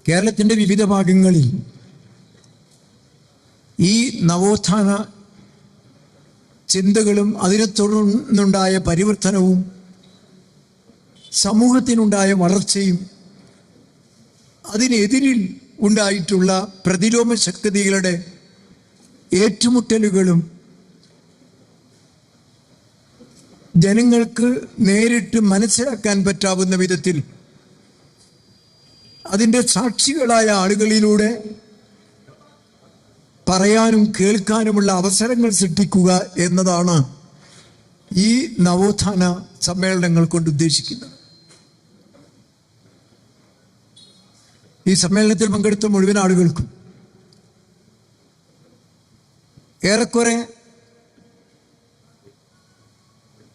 കേരളത്തിൻ്റെ വിവിധ ഭാഗങ്ങളിൽ ഈ നവോത്ഥാന ചിന്തകളും അതിനെ തുടർന്നുണ്ടായ പരിവർത്തനവും സമൂഹത്തിനുണ്ടായ വളർച്ചയും അതിനെതിരിൽ ഉണ്ടായിട്ടുള്ള പ്രതിലോമ ശക്തികളുടെ ഏറ്റുമുട്ടലുകളും ജനങ്ങൾക്ക് നേരിട്ട് മനസ്സിലാക്കാൻ പറ്റാവുന്ന വിധത്തിൽ അതിൻ്റെ സാക്ഷികളായ ആളുകളിലൂടെ പറയാനും കേൾക്കാനുമുള്ള അവസരങ്ങൾ സൃഷ്ടിക്കുക എന്നതാണ് ഈ നവോത്ഥാന സമ്മേളനങ്ങൾ കൊണ്ട് ഉദ്ദേശിക്കുന്നത്. ഈ സമ്മേളനത്തിൽ പങ്കെടുത്ത മുഴുവൻ ആളുകൾക്കും ഏറെക്കുറെ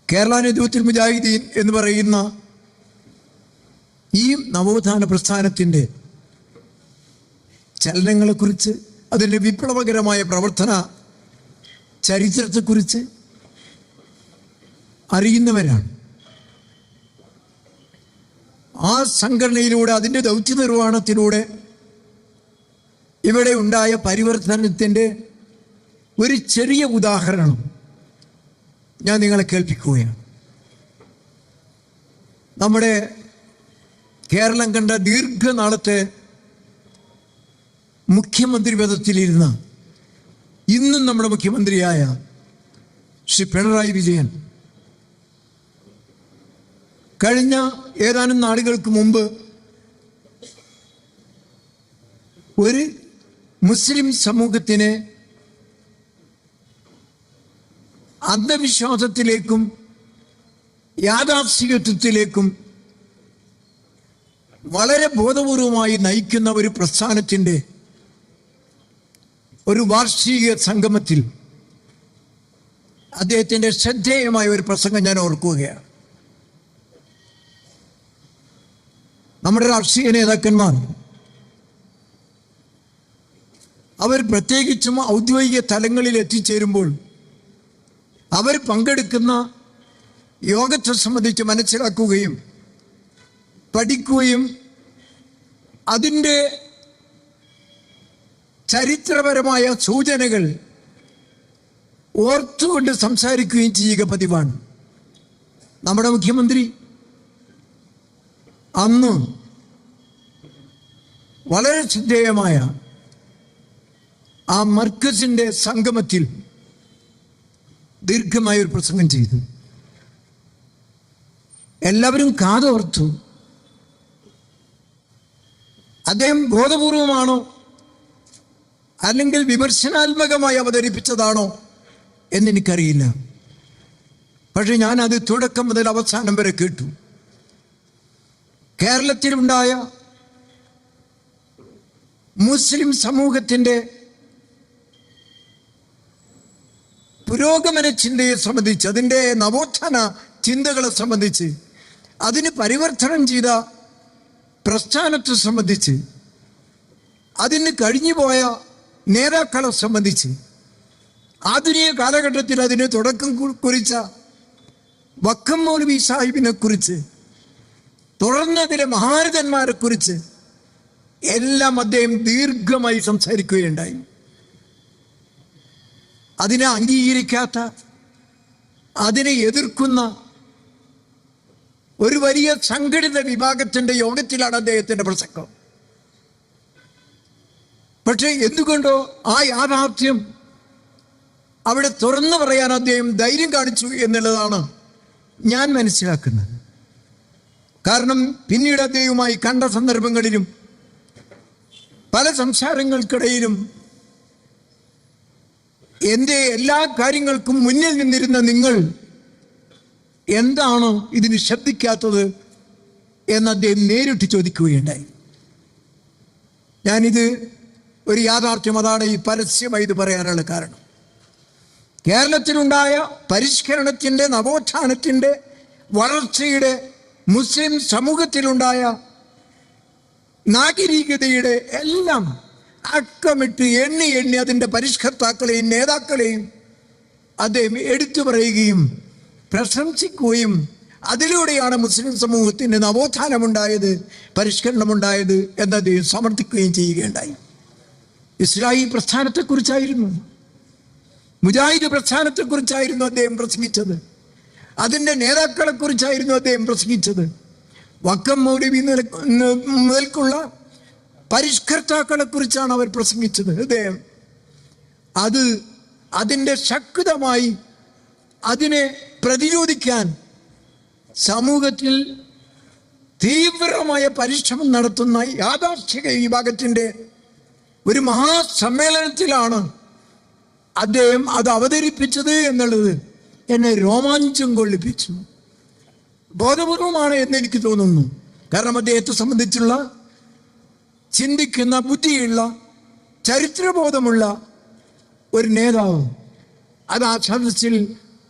കേരള നേതൃത്വത്തിൽ മുജാഹിദീൻ എന്ന് പറയുന്ന ഈ നവോത്ഥാന പ്രസ്ഥാനത്തിൻ്റെ ചലനങ്ങളെക്കുറിച്ച്, അതിൻ്റെ വിപ്ലവകരമായ പ്രവർത്തന ചരിത്രത്തെക്കുറിച്ച് അറിയുന്നവരാണ്. ആ സംഘടനയിലൂടെ, അതിൻ്റെ ദൗത്യ നിർവഹണത്തിലൂടെ ഇവിടെ ഉണ്ടായ പരിവർത്തനത്തിൻ്റെ ഒരു ചെറിയ ഉദാഹരണം ഞാൻ നിങ്ങളെ കേൾപ്പിക്കുകയാണ്. നമ്മുടെ കേരളം കണ്ട ദീർഘനാളത്തെ മുഖ്യമന്ത്രി പദത്തിലിരുന്ന ഇന്നും നമ്മുടെ മുഖ്യമന്ത്രിയായ ശ്രീ പിണറായി വിജയൻ കഴിഞ്ഞ ഏതാനും നാളുകൾക്ക് മുമ്പ് ഒരു മുസ്ലിം സമൂഹത്തിനെ അന്ധവിശ്വാസത്തിലേക്കും യാഥാസ്ഥികത്വത്തിലേക്കും വളരെ ബോധപൂർവമായി നയിക്കുന്ന ഒരു പ്രസ്ഥാനത്തിൻ്റെ ഒരു വാർഷിക സംഗമത്തിൽ അദ്ദേഹത്തിൻ്റെ ശ്രദ്ധേയമായ ഒരു പ്രസംഗം ഞാൻ ഓർക്കുകയാണ്. നമ്മുടെ രാഷ്ട്രീയ നേതാക്കന്മാർ അവർ പ്രത്യേകിച്ചും ഔദ്യോഗിക തലങ്ങളിൽ എത്തിച്ചേരുമ്പോൾ അവർ പങ്കെടുക്കുന്ന യോഗത്തെ സംബന്ധിച്ച് മനസ്സിലാക്കുകയും പഠിക്കുകയും അതിൻ്റെ ചരിത്രപരമായ സൂചനകൾ ഓർത്തുകൊണ്ട് സംസാരിക്കുകയും ചെയ്യുക പതിവാണ്. നമ്മുടെ മുഖ്യമന്ത്രി അന്ന് വളരെ ശ്രദ്ധേയമായ ആ മർക്കസിൻ്റെ സംഗമത്തിൽ ദീർഘമായ ഒരു പ്രസംഗം ചെയ്തു. എല്ലാവരും കാതോർത്തു. അദ്ദേഹം ബോധപൂർവമാണോ അല്ലെങ്കിൽ വിമർശനാത്മകമായി അവതരിപ്പിച്ചതാണോ എന്നെനിക്കറിയില്ല. പക്ഷെ ഞാനത് തുടക്കം മുതൽ അവസാനം വരെ കേട്ടു. കേരളത്തിലുണ്ടായ മുസ്ലിം സമൂഹത്തിൻ്റെ പുരോഗമന ചിന്തയെ സംബന്ധിച്ച്, അതിൻ്റെ നവോത്ഥാന ചിന്തകളെ സംബന്ധിച്ച്, അതിന് പരിവർത്തനം ചെയ്ത പ്രസ്ഥാനത്തെ സംബന്ധിച്ച്, അതിന് കഴിഞ്ഞുപോയ നേതാക്കളെ സംബന്ധിച്ച്, ആധുനിക കാലഘട്ടത്തിൽ അതിന് തുടക്കം കുറിച്ച വക്കം മൗലവി സാഹിബിനെ കുറിച്ച്, തുടർന്നതിലെ മഹാരഥന്മാരെ കുറിച്ച് എല്ലാം അദ്ദേഹം ദീർഘമായി സംസാരിക്കുകയുണ്ടായി. അതിനെ അംഗീകരിക്കാത്ത, അതിനെ എതിർക്കുന്ന ഒരു വലിയ സംഘടിത വിഭാഗത്തിൻ്റെ യോഗത്തിലാണ് അദ്ദേഹത്തിൻ്റെ പ്രസംഗം. പക്ഷേ എന്തുകൊണ്ടോ ആ യാഥാർത്ഥ്യം അവിടെ തുറന്നു പറയാൻ അദ്ദേഹം ധൈര്യം കാണിച്ചു എന്നുള്ളതാണ് ഞാൻ മനസ്സിലാക്കുന്നത്. കാരണം പിന്നീട് അദ്ദേഹവുമായി കണ്ട സന്ദർഭങ്ങളിലും പല സംസാരങ്ങൾക്കിടയിലും എൻ്റെ എല്ലാ കാര്യങ്ങൾക്കും മുന്നിൽ നിന്നിരുന്ന നിങ്ങൾ എന്താണ് ഇതിന് ശബ്ദിക്കാത്തത് എന്ന് അദ്ദേഹം നേരിട്ട് ചോദിക്കുകയുണ്ടായി. ഞാനിത് ഒരു യാഥാർത്ഥ്യം, അതാണ് ഈ പരസ്യമായി ഇത് പറയാനുള്ള കാരണം. കേരളത്തിലുണ്ടായ പരിഷ്കരണത്തിൻ്റെ, നവോത്ഥാനത്തിൻ്റെ, വളർച്ചയുടെ, മുസ്ലിം സമൂഹത്തിലുണ്ടായ നാഗരികതയുടെ എല്ലാം അക്കമിട്ട് എണ്ണി അതിൻ്റെ പരിഷ്കർത്താക്കളെയും നേതാക്കളെയും അദ്ദേഹം എടുത്തു പറയുകയും പ്രശംസിക്കുകയും അതിലൂടെയാണ് മുസ്ലിം സമൂഹത്തിന് നവോത്ഥാനമുണ്ടായത്, പരിഷ്കരണമുണ്ടായത് എന്ന് അദ്ദേഹം സമർത്ഥിക്കുകയും ചെയ്യുകയുണ്ടായി. ഇസ്ലാഹി പ്രസ്ഥാനത്തെക്കുറിച്ചായിരുന്നു, മുജാഹിദ് പ്രസ്ഥാനത്തെക്കുറിച്ചായിരുന്നു അദ്ദേഹം പ്രസംഗിച്ചത്. അതിൻ്റെ നേതാക്കളെക്കുറിച്ചായിരുന്നു അദ്ദേഹം പ്രസംഗിച്ചത്. വക്കം മൗലവി മുതൽക്കുള്ള പരിഷ്കർത്താക്കളെക്കുറിച്ചാണ് അവർ പ്രസംഗിച്ചത്. അദ്ദേഹം അതിൻ്റെ ശക്തമായി അതിനെ പ്രതിരോധിക്കാൻ സമൂഹത്തിൽ തീവ്രമായ പരിശ്രമം നടത്തുന്ന യാഥാർത്ഥിക വിഭാഗത്തിൻ്റെ ഒരു മഹാസമ്മേളനത്തിലാണ് അദ്ദേഹം അത് അവതരിപ്പിച്ചത് എന്നുള്ളത് എന്നെ രോമാഞ്ചം കൊള്ളിപ്പിച്ചു. ബോധപൂർവമാണ് എന്ന് എനിക്ക് തോന്നുന്നു. കാരണം അദ്ദേഹത്തെ സംബന്ധിച്ചുള്ള ചിന്തിക്കുന്ന, ബുദ്ധിയുള്ള, ചരിത്രബോധമുള്ള ഒരു നേതാവ് അത് ആ സദസ്സിൽ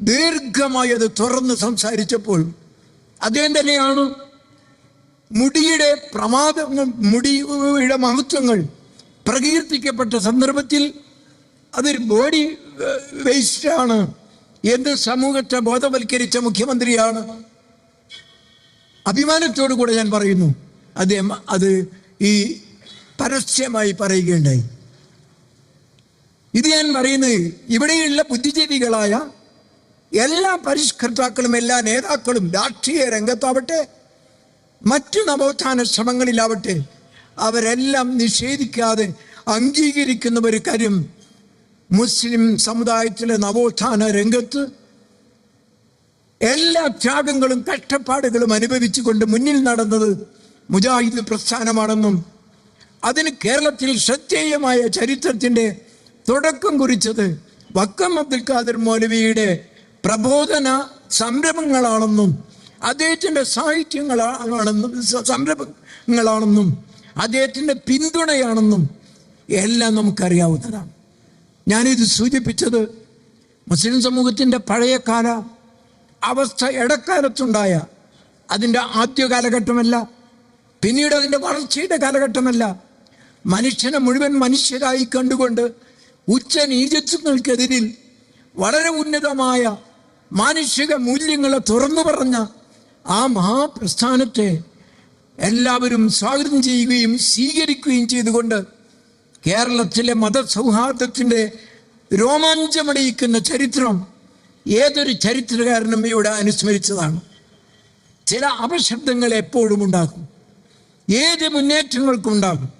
ദീർഘമായി അത് തുറന്ന് സംസാരിച്ചപ്പോൾ അദ്ദേഹം തന്നെയാണ് മുടിയുടെ മുടിയുടെ മഹത്വങ്ങൾ പ്രകീർത്തിക്കപ്പെട്ട സന്ദർഭത്തിൽ അതൊരു ബോഡി വേസ്റ്റാണ് എന്ന് സമൂഹത്തെ ബോധവൽക്കരിച്ച മുഖ്യമന്ത്രിയാണ്. അഭിമാനത്തോടു കൂടെ ഞാൻ പറയുന്നു, അദ്ദേഹം അത് ഈ പരസ്യമായി പറയുകയുണ്ടായി. ഇത് ഞാൻ പറയുന്നത് ഇവിടെയുള്ള ബുദ്ധിജീവികളായ എല്ലാ പരിഷ്കർത്താക്കളും, എല്ലാ നേതാക്കളും, രാഷ്ട്രീയ രംഗത്താവട്ടെ മറ്റു നവോത്ഥാന ശ്രമങ്ങളിലാവട്ടെ, അവരെല്ലാം നിഷേധിക്കാതെ അംഗീകരിക്കുന്ന ഒരു കാര്യം, മുസ്ലിം സമുദായത്തിലെ നവോത്ഥാന രംഗത്ത് എല്ലാ ത്യാഗങ്ങളും കഷ്ടപ്പാടുകളും അനുഭവിച്ചുകൊണ്ട് മുന്നിൽ നടന്നത് മുജാഹിദ് പ്രസ്ഥാനമാണെന്നും അതിന് കേരളത്തിൽ ശ്രദ്ധേയമായ ചരിത്രത്തിൻ്റെ തുടക്കം കുറിച്ചത് വക്കം അബ്ദുൽ ഖാദർ മൗലവിയുടെ പ്രബോധന സംരംഭങ്ങളാണെന്നും അദ്ദേഹത്തിൻ്റെ സംരംഭങ്ങളാണെന്നും അദ്ദേഹത്തിൻ്റെ പിന്തുണയാണെന്നും എല്ലാം നമുക്കറിയാവുന്നതാണ്. ഞാനിത് സൂചിപ്പിച്ചത് മുസ്ലിം സമൂഹത്തിൻ്റെ പഴയകാല അവസ്ഥ ഇടക്കാലത്തുണ്ടായ അതിൻ്റെ ആദ്യ കാലഘട്ടമല്ല, പിന്നീട് അതിൻ്റെ വളർച്ചയുടെ കാലഘട്ടമല്ല. മനുഷ്യനെ മുഴുവൻ മനുഷ്യരായി കണ്ടുകൊണ്ട് ഉച്ചനീചത്വങ്ങൾക്കെതിരിൽ വളരെ ഉന്നതമായ മാനുഷിക മൂല്യങ്ങളെ തുറന്നു പറഞ്ഞ ആ മഹാപ്രസ്ഥാനത്തെ എല്ലാവരും സ്വാഗതം ചെയ്യുകയും സ്വീകരിക്കുകയും ചെയ്തുകൊണ്ട് കേരളത്തിലെ മതസൗഹാർദ്ദത്തിൻ്റെ രോമാഞ്ചമണിയിക്കുന്ന ചരിത്രം ഏതൊരു ചരിത്രകാരനും ഇവിടെ അനുസ്മരിച്ചതാണ്. ചില അപശബ്ദങ്ങൾ എപ്പോഴും ഉണ്ടാകും, ഏത് മുന്നേറ്റങ്ങൾക്കും ഉണ്ടാകും.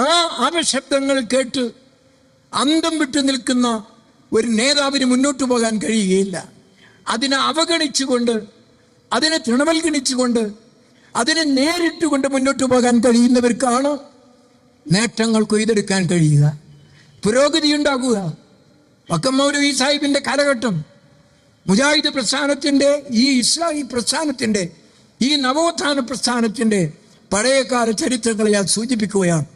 ആ അപശബ്ദങ്ങൾ കേട്ട് അന്തം വിട്ടു നിൽക്കുന്ന ഒരു നേതാവിന് മുന്നോട്ട് പോകാൻ കഴിയുകയില്ല. അതിനെ അവഗണിച്ചുകൊണ്ട്, അതിനെ തൃണവൽഗണിച്ചുകൊണ്ട്, അതിനെ നേരിട്ടുകൊണ്ട് മുന്നോട്ട് പോകാൻ കഴിയുന്നവർക്കാണ് നേട്ടങ്ങൾ കൊയ്തെടുക്കാൻ കഴിയുക, പുരോഗതി ഉണ്ടാകുക. വക്കം മൗലവി സാഹിബിൻ്റെ കാലഘട്ടം, മുജാഹിദ് പ്രസ്ഥാനത്തിൻ്റെ, ഈ ഇസ്ലാഹി പ്രസ്ഥാനത്തിൻ്റെ, ഈ നവോത്ഥാന പ്രസ്ഥാനത്തിൻ്റെ പഴയകാല ചരിത്രങ്ങളെ ഞാൻ സൂചിപ്പിക്കുകയാണ്.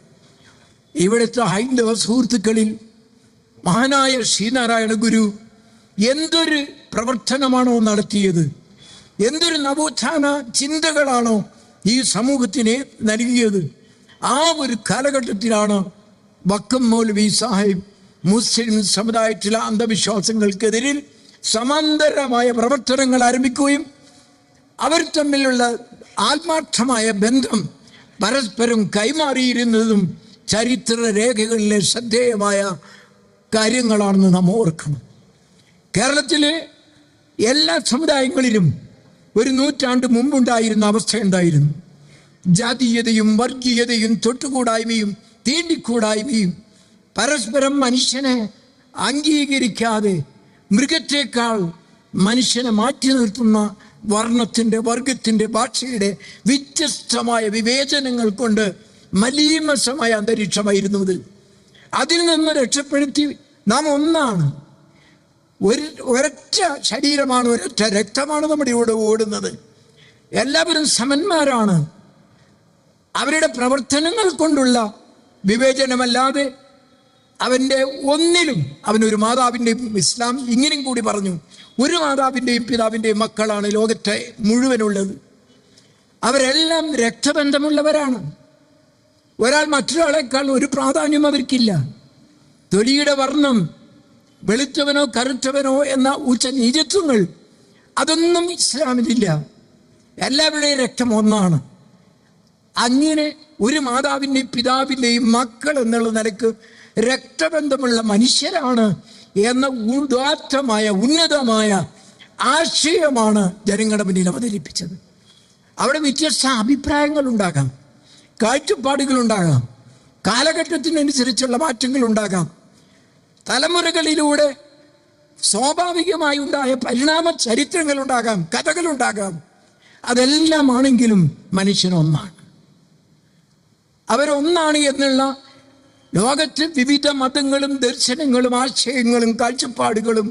ഇവിടുത്തെ ഹൈന്ദവ സുഹൃത്തുക്കളിൽ മഹാനായ ശ്രീനാരായണ ഗുരു എന്തൊരു പ്രവർത്തനമാണോ നടത്തിയത്, എന്തൊരു നവോത്ഥാന ചിന്തകളാണോ ഈ സമൂഹത്തിന് നൽകിയത്, ആ ഒരു കാലഘട്ടത്തിലാണ് വക്കം മൗലവി സാഹിബ് മുസ്ലിം സമുദായത്തിലെ അന്ധവിശ്വാസങ്ങൾക്കെതിരിൽ സമാന്തരമായ പ്രവർത്തനങ്ങൾ ആരംഭിക്കുകയും അവർ തമ്മിലുള്ള ആത്മാർത്ഥമായ ബന്ധം പരസ്പരം കൈമാറിയിരുന്നതും ചരിത്ര രേഖകളിലെ ശ്രദ്ധേയമായ കാര്യങ്ങളാണെന്ന് നാം ഓർക്കണം. കേരളത്തിലെ എല്ലാ സമുദായങ്ങളിലും ഒരു നൂറ്റാണ്ട് മുമ്പുണ്ടായിരുന്ന അവസ്ഥ എന്തായിരുന്നു? ജാതീയതയും വർഗീയതയും തൊട്ടുകൂടായ്മയും തീണ്ടിക്കൂടായ്മയും പരസ്പരം മനുഷ്യനെ അംഗീകരിക്കാതെ മൃഗത്തേക്കാൾ മനുഷ്യനെ മാറ്റി നിർത്തുന്ന വർണ്ണത്തിൻ്റെ, വർഗത്തിൻ്റെ, ഭാഷയുടെ വ്യത്യസ്തമായ വിവേചനങ്ങൾ കൊണ്ട് മലീമസമായ അന്തരീക്ഷമായിരുന്നു ഇത്. അതിൽ നിന്ന് രക്ഷപ്പെടുത്തി നാം ഒന്നാണ്, ഒരൊറ്റ ശരീരമാണ്, ഒരൊറ്റ രക്തമാണ് നമ്മുടെ ഇവിടെ ഓടുന്നത്. എല്ലാവരും സമന്മാരാണ്. അവരുടെ പ്രവർത്തനങ്ങൾ കൊണ്ടുള്ള വിവേചനമല്ലാതെ അവൻ്റെ ഒന്നിലും, അവനൊരു മാതാവിൻ്റെയും, ഇസ്ലാം ഇങ്ങനെയും കൂടി പറഞ്ഞു, ഒരു മാതാവിൻ്റെയും പിതാവിൻ്റെയും മക്കളാണ് ലോകത്തെ മുഴുവനുള്ളത്. അവരെല്ലാം രക്തബന്ധമുള്ളവരാണ്. ഒരാൾ മറ്റൊരാളെക്കാൾ ഒരു പ്രാധാന്യം അവർക്കില്ല. തൊലിയുടെ വർണ്ണം, വെളുത്തവനോ കറുത്തവനോ എന്ന ഉച്ച നീചത്വങ്ങൾ, അതൊന്നും ഇസ്ലാമിലില്ല. എല്ലാവരുടെയും രക്തം ഒന്നാണ്. അങ്ങനെ ഒരു മാതാവിൻ്റെയും പിതാവിൻ്റെയും മക്കൾ എന്നുള്ള നിലക്ക് രക്തബന്ധമുള്ള മനുഷ്യരാണ് എന്ന ഉദാത്തമായ ഉന്നതമായ ആശയമാണ് ജനങ്ങളുടെ മുന്നിൽ അവതരിപ്പിച്ചത്. അവിടെ വ്യത്യസ്ത അഭിപ്രായങ്ങളുണ്ടാകാം, കാഴ്ചപ്പാടുകളുണ്ടാകാം, കാലഘട്ടത്തിനനുസരിച്ചുള്ള മാറ്റങ്ങളുണ്ടാകാം, തലമുറകളിലൂടെ സ്വാഭാവികമായി ഉണ്ടായ പരിണാമ ചരിത്രങ്ങളുണ്ടാകാം, കഥകളുണ്ടാകാം. അതെല്ലാമാണെങ്കിലും മനുഷ്യനൊന്നാണ്. അവരൊന്നാണ് എന്നുള്ള ലോകത്ത് വിവിധ മതങ്ങളും ദർശനങ്ങളും ആശയങ്ങളും കാഴ്ചപ്പാടുകളും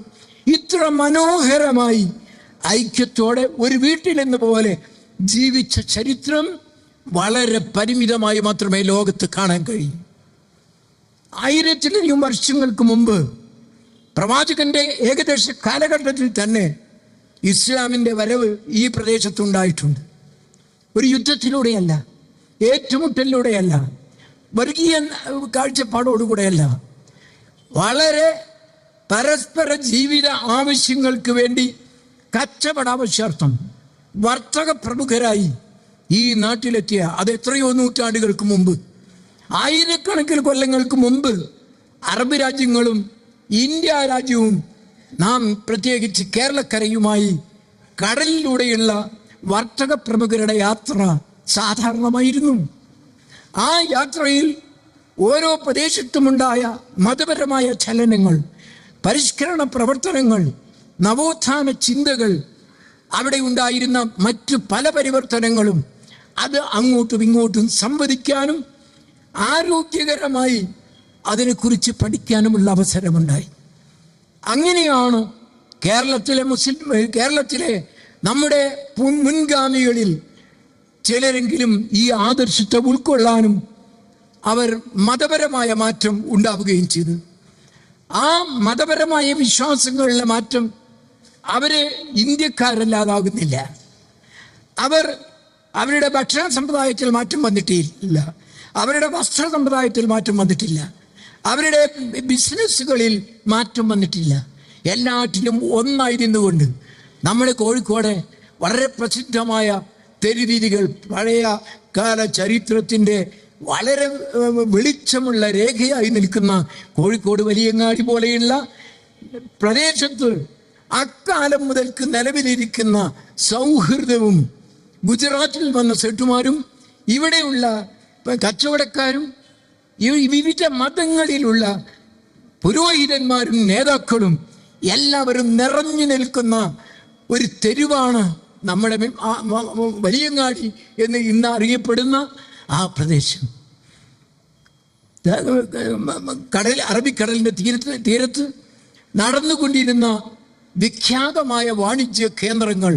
ഇത്ര മനോഹരമായി ഐക്യത്തോടെ ഒരു വീട്ടിലെന്ന പോലെ ജീവിച്ച ചരിത്രം വളരെ പരിമിതമായി മാത്രമേ ലോകത്ത് കാണാൻ കഴിയൂ. 1000-ലധികം വർഷങ്ങൾക്ക് മുമ്പ് പ്രവാചകന്റെ ഏകദേശ കാലഘട്ടത്തിൽ തന്നെ ഇസ്ലാമിൻ്റെ വരവ് ഈ പ്രദേശത്തുണ്ടായിട്ടുണ്ട്. ഒരു യുദ്ധത്തിലൂടെയല്ല, ഏറ്റുമുട്ടലിലൂടെയല്ല, വർഗീയ കാഴ്ചപ്പാടോടുകൂടെയല്ല, വളരെ പരസ്പര ജീവിത ആവശ്യങ്ങൾക്ക് വേണ്ടി കച്ചവട ആവശ്യാർത്ഥം വർത്തക പ്രമുഖരായി ഈ നാട്ടിലെത്തിയ അത് എത്രയോ നൂറ്റാണ്ടുകൾക്ക് മുമ്പ്, ആയിരക്കണക്കിന് കൊല്ലങ്ങൾക്ക് മുമ്പ് അറബ് രാജ്യങ്ങളും ഇന്ത്യ രാജ്യവും നാം പ്രത്യേകിച്ച് കേരളക്കരയുമായി കടലിലൂടെയുള്ള വർത്തക പ്രമുഖരുടെ യാത്ര സാധാരണമായിരുന്നു. ആ യാത്രയിൽ ഓരോ പ്രദേശത്തുമുണ്ടായ മതപരമായ ചലനങ്ങൾ, പരിഷ്കരണ പ്രവർത്തനങ്ങൾ, നവോത്ഥാന ചിന്തകൾ, അവിടെ ഉണ്ടായിരുന്ന മറ്റു പല പരിവർത്തനങ്ങളും അത് അങ്ങോട്ടും ഇങ്ങോട്ടും സംവദിക്കാനും ആരോഗ്യകരമായി അതിനെക്കുറിച്ച് പഠിക്കാനുമുള്ള അവസരമുണ്ടായി. അങ്ങനെയാണ് കേരളത്തിലെ നമ്മുടെ മുൻഗാമികളിൽ ചിലരെങ്കിലും ഈ ആദർശത്തെ ഉൾക്കൊള്ളാനും അവർ മതപരമായ മാറ്റം ഉണ്ടാവുകയും ചെയ്തു. ആ മതപരമായ വിശ്വാസങ്ങളിലെ മാറ്റം അവര് ഇന്ത്യക്കാരല്ലാതാകുന്നില്ല. അവരുടെ ഭക്ഷണ സമ്പ്രദായത്തിൽ മാറ്റം വന്നിട്ടില്ല, അവരുടെ വസ്ത്ര സമ്പ്രദായത്തിൽ മാറ്റം വന്നിട്ടില്ല, അവരുടെ ബിസിനസ്സുകളിൽ മാറ്റം വന്നിട്ടില്ല. എല്ലാറ്റിലും ഒന്നായിരുന്നുകൊണ്ട് നമ്മുടെ കോഴിക്കോട് വളരെ പ്രസിദ്ധമായ തെരുവീതികൾ, പഴയ കാല ചരിത്രത്തിൻ്റെ വളരെ വെളിച്ചമുള്ള രേഖയായി നിൽക്കുന്ന കോഴിക്കോട് വലിയങ്ങാടി പോലെയുള്ള പ്രദേശത്ത് അക്കാലം മുതൽക്ക് നിലവിലിരിക്കുന്ന സൗഹൃദവും ഗുജറാത്തിൽ വന്ന സെട്ടുമാരും ഇവിടെയുള്ള കച്ചവടക്കാരും വിവിധ മതങ്ങളിലുള്ള പുരോഹിതന്മാരും നേതാക്കളും എല്ലാവരും നിറഞ്ഞു നിൽക്കുന്ന ഒരു തെരുവാണ് നമ്മുടെ വലിയങ്ങാടി എന്ന് ഇന്ന് അറിയപ്പെടുന്ന ആ പ്രദേശം. അറബിക്കടലിൻ്റെ തീരത്ത് നടന്നുകൊണ്ടിരുന്ന വിഖ്യാതമായ വാണിജ്യ കേന്ദ്രങ്ങൾ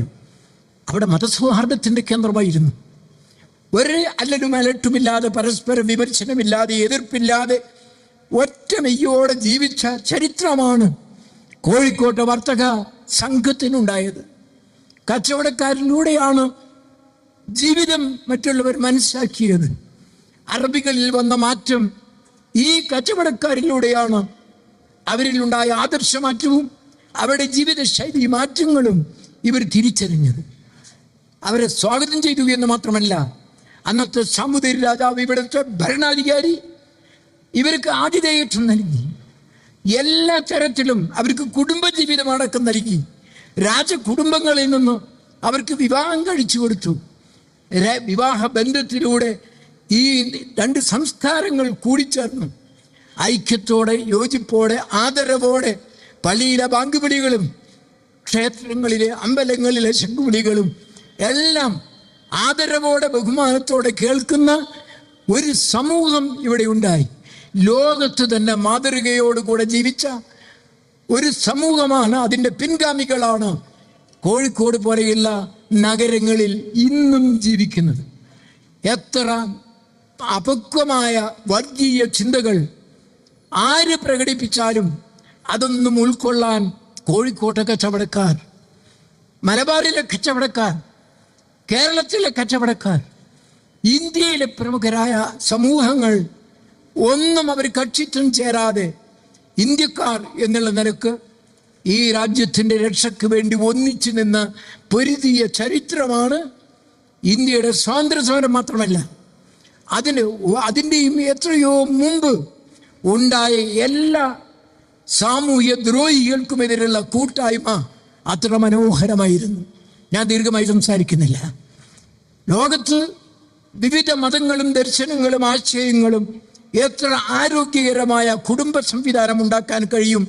അവിടെ മതസൗഹാർദ്ദത്തിൻ്റെ കേന്ദ്രമായിരുന്നു. ഒരു അല്ലലും അലട്ടുമില്ലാതെ, പരസ്പര വിമർശനമില്ലാതെ, എതിർപ്പില്ലാതെ ഒറ്റ മെയ്യോടെ ജീവിച്ച ചരിത്രമാണ് കോഴിക്കോട്ടെ വർത്തക സംഘത്തിനുണ്ടായത്. കച്ചവടക്കാരിലൂടെയാണ് ജീവിതം മറ്റുള്ളവർ മനസ്സിലാക്കിയത്. അറബികളിൽ വന്ന മാറ്റം ഈ കച്ചവടക്കാരിലൂടെയാണ്. അവരിലുണ്ടായ ആദർശമാറ്റവും അവരുടെ ജീവിതശൈലി മാറ്റങ്ങളും ഇവർ തിരിച്ചറിഞ്ഞത്. അവരെ സ്വാഗതം ചെയ്തു എന്ന് മാത്രമല്ല, അന്നത്തെ സാമൂതിരി രാജാവ്, ഇവിടുത്തെ ഭരണാധികാരി ഇവർക്ക് ആതിഥേയത്വം നൽകി. എല്ലാ തരത്തിലും അവർക്ക് കുടുംബജീവിതം അടക്കം നൽകി. രാജകുടുംബങ്ങളിൽ നിന്ന് അവർക്ക് വിവാഹം കഴിച്ചു കൊടുത്തു. വിവാഹ ബന്ധത്തിലൂടെ ഈ രണ്ട് സംസ്കാരങ്ങൾ കൂടിച്ചേർന്നു. ഐക്യത്തോടെ, യോജിപ്പോടെ, ആദരവോടെ പള്ളിയിലെ ബാങ്കുവിളികളും ക്ഷേത്രങ്ങളിലെ അമ്പലങ്ങളിലെ ശംഖുവിളികളും എല്ലാം ആദരവോടെ, ബഹുമാനത്തോടെ കേൾക്കുന്ന ഒരു സമൂഹം ഇവിടെ ഉണ്ടായി. ലോകത്ത് തന്നെ മാതൃകയോടുകൂടെ ജീവിച്ച ഒരു സമൂഹമാണ്, അതിൻ്റെ പിൻഗാമികളാണ് കോഴിക്കോട് പോലെയുള്ള നഗരങ്ങളിൽ ഇന്നും ജീവിക്കുന്നത്. എത്ര അപക്വമായ വർഗീയ ചിന്തകൾ ആര് പ്രകടിപ്പിച്ചാലും അതൊന്നും ഉൾക്കൊള്ളാൻ കോഴിക്കോട്ടെ കച്ചവടക്കാർ, മലബാറിലെ കച്ചവടക്കാർ, കേരളത്തിലെ കച്ചവടക്കാർ, ഇന്ത്യയിലെ പ്രമുഖരായ സമൂഹങ്ങൾ ഒന്നും അവർ കക്ഷിത്വം ചേരാതെ ഇന്ത്യക്കാർ എന്നുള്ള നിലക്ക് ഈ രാജ്യത്തിൻ്റെ രക്ഷയ്ക്ക് വേണ്ടി ഒന്നിച്ചു നിന്ന് പൊരുതിയ ചരിത്രമാണ് ഇന്ത്യയുടെ സ്വാതന്ത്ര്യ സമരം മാത്രമല്ല, അതിൻ്റെയും എത്രയോ മുമ്പ് ഉണ്ടായ എല്ലാ സാമൂഹ്യ ദ്രോഹികൾക്കുമെതിരെയുള്ള കൂട്ടായ്മ അത്ര മനോഹരമായിരുന്നു. ഞാൻ ദീർഘമായി സംസാരിക്കുന്നില്ല. ലോകത്ത് വിവിധ മതങ്ങളും ദർശനങ്ങളും ആശയങ്ങളും എത്ര ആരോഗ്യകരമായ കുടുംബ സംവിധാനം ഉണ്ടാക്കാൻ കഴിയും,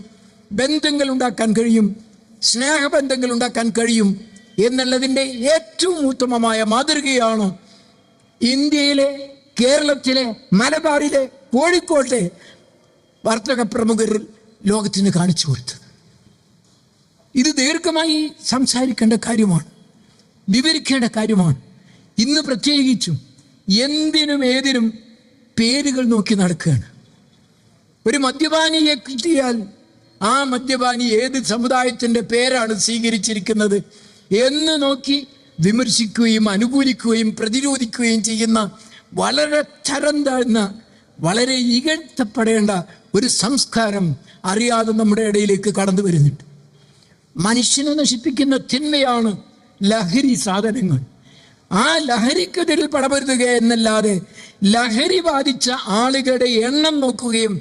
ബന്ധങ്ങൾ ഉണ്ടാക്കാൻ കഴിയും, സ്നേഹബന്ധങ്ങൾ ഉണ്ടാക്കാൻ കഴിയും എന്നുള്ളതിൻ്റെ ഏറ്റവും ഉത്തമമായ മാതൃകയാണ് ഇന്ത്യയിലെ, കേരളത്തിലെ, മലബാറിലെ, കോഴിക്കോട്ടെ വർത്തക പ്രമുഖർ ലോകത്തിന് കാണിച്ചു കൊടുത്തത്. ഇത് ദീർഘമായി സംസാരിക്കേണ്ട കാര്യമാണ്, വിവരിക്കേണ്ട കാര്യമാണ്. ഇന്ന് പ്രത്യേകിച്ചും എന്തിനും ഏതിനും പേരുകൾ നോക്കി നടക്കുകയാണ്. ഒരു മദ്യപാനിയെ കിട്ടിയാൽ ആ മദ്യപാനി ഏത് സമുദായത്തിൻ്റെ പേരാണ് സ്വീകരിച്ചിരിക്കുന്നത് എന്ന് നോക്കി വിമർശിക്കുകയും അനുകൂലിക്കുകയും പ്രതിരോധിക്കുകയും ചെയ്യുന്ന വളരെ തരം താഴ്ന്ന, വളരെ ഇകഴ്ത്തപ്പെടേണ്ട ഒരു സംസ്കാരം അറിയാതെ നമ്മുടെ ഇടയിലേക്ക് കടന്നു വരുന്നുണ്ട്. മനുഷ്യനെ നശിപ്പിക്കുന്ന തിന്മയാണ് ലഹരി സാധനങ്ങൾ. ആ ലഹരിക്കെതിരിൽ പടപൊരുതുക എന്നല്ലാതെ ലഹരി ബാധിച്ച ആളുകളുടെ എണ്ണം നോക്കുകയും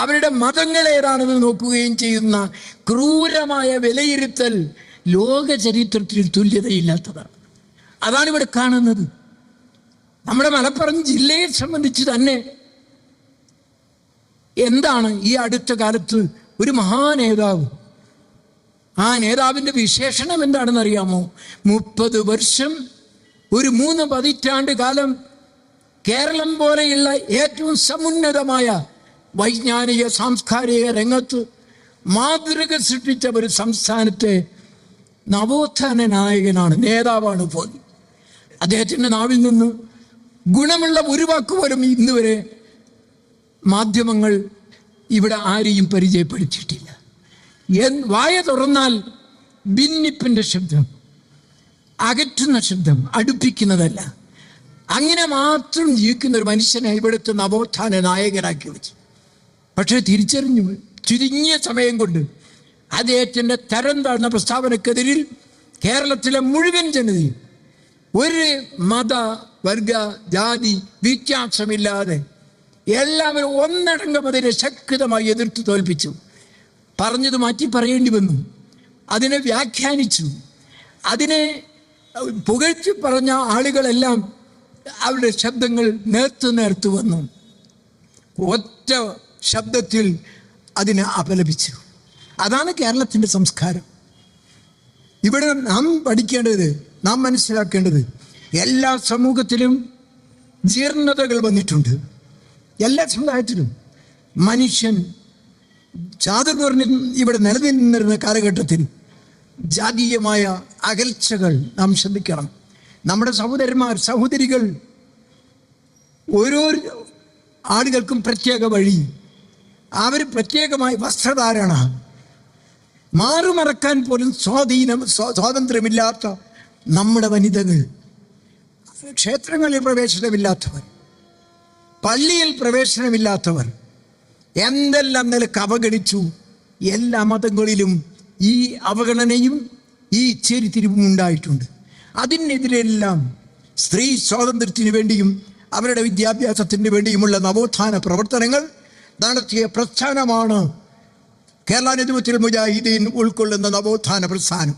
അവരുടെ മതങ്ങൾ ഏതാണെന്ന് നോക്കുകയും ചെയ്യുന്ന ക്രൂരമായ വിലയിരുത്തൽ ലോക ചരിത്രത്തിൽ തുല്യതയില്ലാത്തതാണ്. അതാണ് ഇവിടെ കാണുന്നത്. നമ്മുടെ മലപ്പുറം ജില്ലയെ സംബന്ധിച്ച് തന്നെ എന്താണ് ഈ അടുത്ത കാലത്ത് ഒരു മഹാനേതാവ്, ആ നേതാവിൻ്റെ വിശേഷണം എന്താണെന്ന് അറിയാമോ? 30 വർഷം, ഒരു 3 പതിറ്റാണ്ട് കാലം കേരളം പോലെയുള്ള ഏറ്റവും സമുന്നതമായ വൈജ്ഞാനിക സാംസ്കാരിക രംഗത്ത് മാതൃക സൃഷ്ടിച്ച ഒരു സംസ്ഥാനത്തെ നവോത്ഥാന നായകനാണ്, നേതാവാണ് പോലും. അദ്ദേഹത്തിൻ്റെ നാവിൽ നിന്ന് ഗുണമുള്ള ഒരു വാക്ക് പോലും ഇന്ന് വരെ മാധ്യമങ്ങൾ ഇവിടെ ആരെയും പരിചയപ്പെടുത്തിയിട്ടില്ല. വായ തുറന്നാൽ ഭിന്നിപ്പിൻ്റെ ശബ്ദം, അകറ്റുന്ന ശബ്ദം, അടുപ്പിക്കുന്നതല്ല. അങ്ങനെ മാത്രം ജീവിക്കുന്ന ഒരു മനുഷ്യനെ ഇവിടുത്തെ നവോത്ഥാന നായകനാക്കി വെച്ചു. പക്ഷേ തിരിച്ചറിഞ്ഞു, ചുരുങ്ങിയ സമയം കൊണ്ട് അദ്ദേഹത്തിൻ്റെ തരം താഴ്ന്ന പ്രസ്താവനക്കെതിരിൽ കേരളത്തിലെ മുഴുവൻ ജനതയും ഒരു മത, വർഗ, ജാതി വ്യത്യാസമില്ലാതെ എല്ലാവരും ഒന്നടങ്കം അതിനെ ശക്തമായി എതിർത്ത് തോൽപ്പിച്ചു. പറഞ്ഞത് മാറ്റി പറയേണ്ടി വന്നു, അതിനെ വ്യാഖ്യാനിച്ചു, അതിനെ പുകഴ്ത്തി പറഞ്ഞ ആളുകളെല്ലാം അവരുടെ ശബ്ദങ്ങൾ നേർത്തു വന്നു. ഒറ്റ ശബ്ദത്തിൽ അതിനെ അപലപിച്ചു. അതാണ് കേരളത്തിൻ്റെ സംസ്കാരം. ഇവിടെ നാം പഠിക്കേണ്ടത്, നാം മനസ്സിലാക്കേണ്ടത്, എല്ലാ സമൂഹത്തിലും ജീർണതകൾ വന്നിട്ടുണ്ട്. എല്ലാ സമുദായത്തിലും മനുഷ്യൻ ചാതുർവർണ്ണ ഇവിടെ നിലനിന്നിരുന്ന കാലഘട്ടത്തിൽ ജാതീയമായ അകൽച്ചകൾ നാം ശ്രദ്ധിക്കണം. നമ്മുടെ സഹോദരന്മാർ, സഹോദരികൾ, ഓരോ ആളുകൾക്കും പ്രത്യേക വഴി, അവർ പ്രത്യേകമായി വസ്ത്രധാരണ, മാറുമറക്കാൻ പോലും സ്വാതന്ത്ര്യമില്ലാത്ത നമ്മുടെ വനിതകൾ, ക്ഷേത്രങ്ങളിൽ പ്രവേശനമില്ലാത്തവർ, പള്ളിയിൽ പ്രവേശനമില്ലാത്തവർ, എന്തെല്ലാം നിലക്ക് അവഗണിച്ചു. എല്ലാ മതങ്ങളിലും ഈ അവഗണനയും ഈ ചേരിതിരിവും ഉണ്ടായിട്ടുണ്ട്. അതിനെതിരെല്ലാം സ്ത്രീ സ്വാതന്ത്ര്യത്തിന് വേണ്ടിയും അവരുടെ വിദ്യാഭ്യാസത്തിന് വേണ്ടിയുമുള്ള നവോത്ഥാന പ്രവർത്തനങ്ങൾ നടത്തിയ പ്രസ്ഥാനമാണ് കേരള നദ്വത്തുൽ മുജാഹിദീൻ ഉൾക്കൊള്ളുന്ന നവോത്ഥാന പ്രസ്ഥാനം.